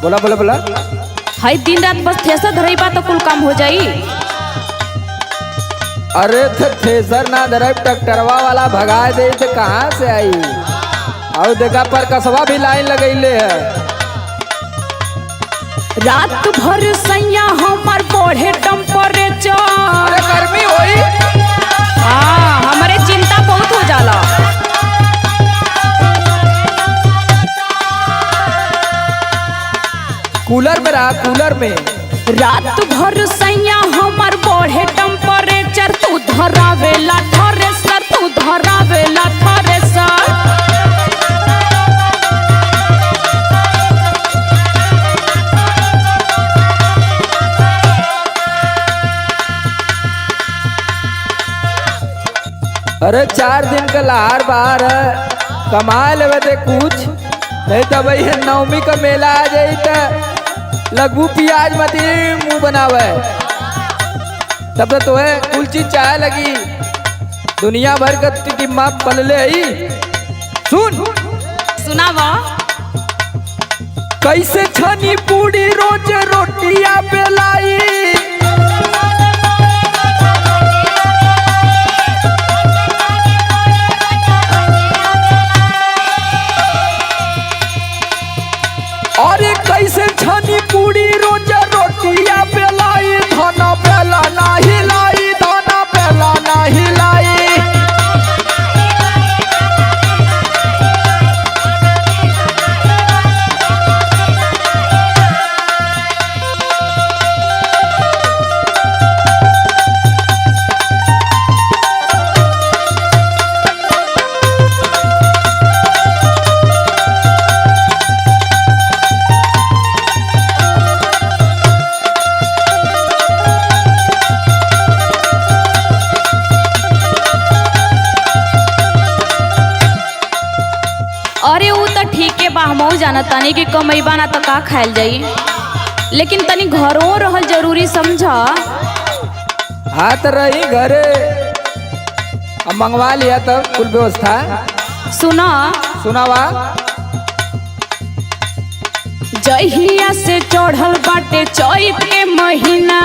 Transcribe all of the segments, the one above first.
बोला बोला बोला। हई दिन रात बस थ्रेसर धरई बा तो कुल काम हो जाई। अरे थ्रेसर ना धरे ट्रैक्टरवा वाला भगा दे तो कहाँ से आई। और देखा पर कसवा भी लाइन लगैले है। रात भर सैया हमार बढ़े टेम्परेचर। अरे गर्मी होई। हाँ हमारे चिंता बहुत हो जाला। कूलर में रहा, कूलर में। रात भर सैया हमार बढ़े टेम्परेचर। तू धरावेला थ्रेसर, तू धरावेला थ्रेसर। अरे 4 दिन का लहार बाहर है, कमा लेवे दे कुछ, नहीं तो भाई नवमी का मेला आ जाई तो लगू प्याज मत मुँह बनावे। तब तो है कुल चीज चाहे लगी, दुनिया भर का टिम्मा पलले ही। सुन सुनावा। कैसे छनी पूरी रोज रोटियां बेलाई। अरे कैसे छनी पूरी रोज रोटियां बेलाई। धना बेला ना हिलाई, धना बेला ना हिलाई। अरे वो तो ठीक है बा, हमहू जाना तानी कि कमैबा ना तो का खायल जाई, लेकिन तनी घरों रहल जरूरी समझा। हाथ रही घरे, अब मंगवा लिया तो कुल व्यवस्था। सुना सुनावा। जहिया से चढ़ल बाटे चैत के महीना।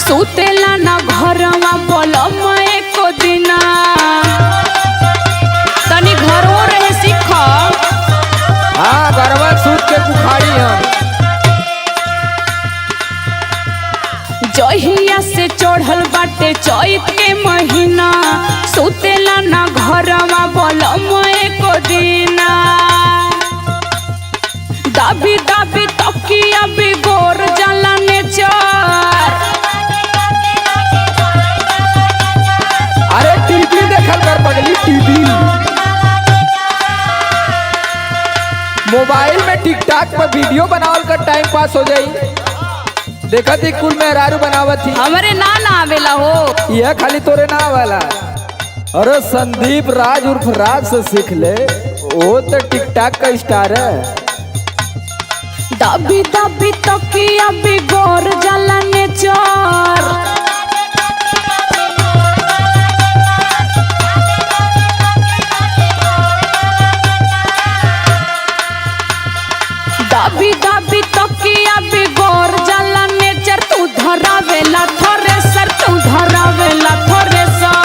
सुतेला ना घरवा बोलम एको दिना। तनी घरों रहे सीख। हाँ गरबा सूत के बुखारी हम। जहिया से चढ़ल बाटे चैत के महीना। सुतेला ना घरवा बोलम एको दिना। दाबी दाबी तकिया बिगोर जाला नेचर। अरे टीवी देखल कर पगली, टीवी। मोबाइल में टिकटॉक पर वीडियो बनावल कर टाइम पास हो जाई। देखा थी कुल मेहरारू बनावत थी। हमरे ना आवेला हो। यह खाली तोरे ना वाला। अरे संदीप राज उर्फ राज से सीख ले, वो तो टिकटॉक का स्टार है। दाबी दाबी तकिया बिगोर जाला नेचर। दाबी दाबी तकिया बिगोर जाला नेचर। तू धरावेला थ्रेसर, तू धरावेला थ्रेसर।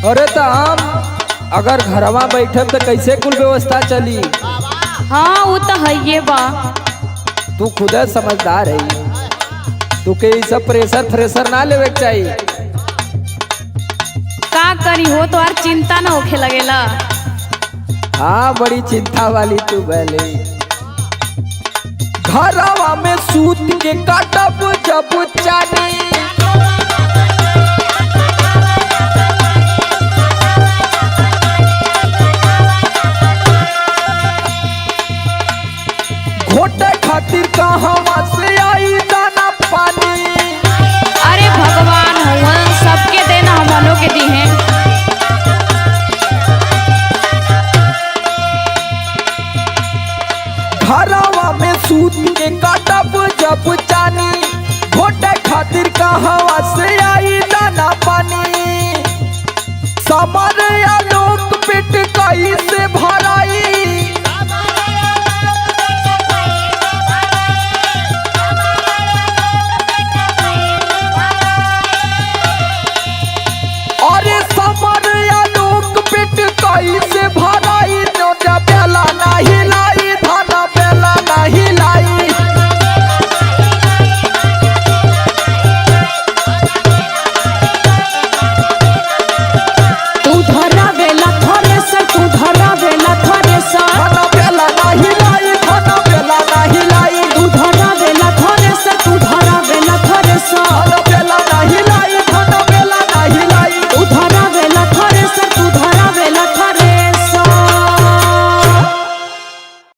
अरे तो हम अगर घरवा बैठे तो कैसे कुल व्यवस्था चली। हाँ वो तो है ये बा। तू खुद समझदार है, तू के ई सब प्रेशर फ्रेशर ना लेवे के चाहिए। का करी हो तो यार चिंता ना होखे लगेला। हाँ बड़ी चिंता वाली तू भले। घरवा में सूत के काटब जब चानी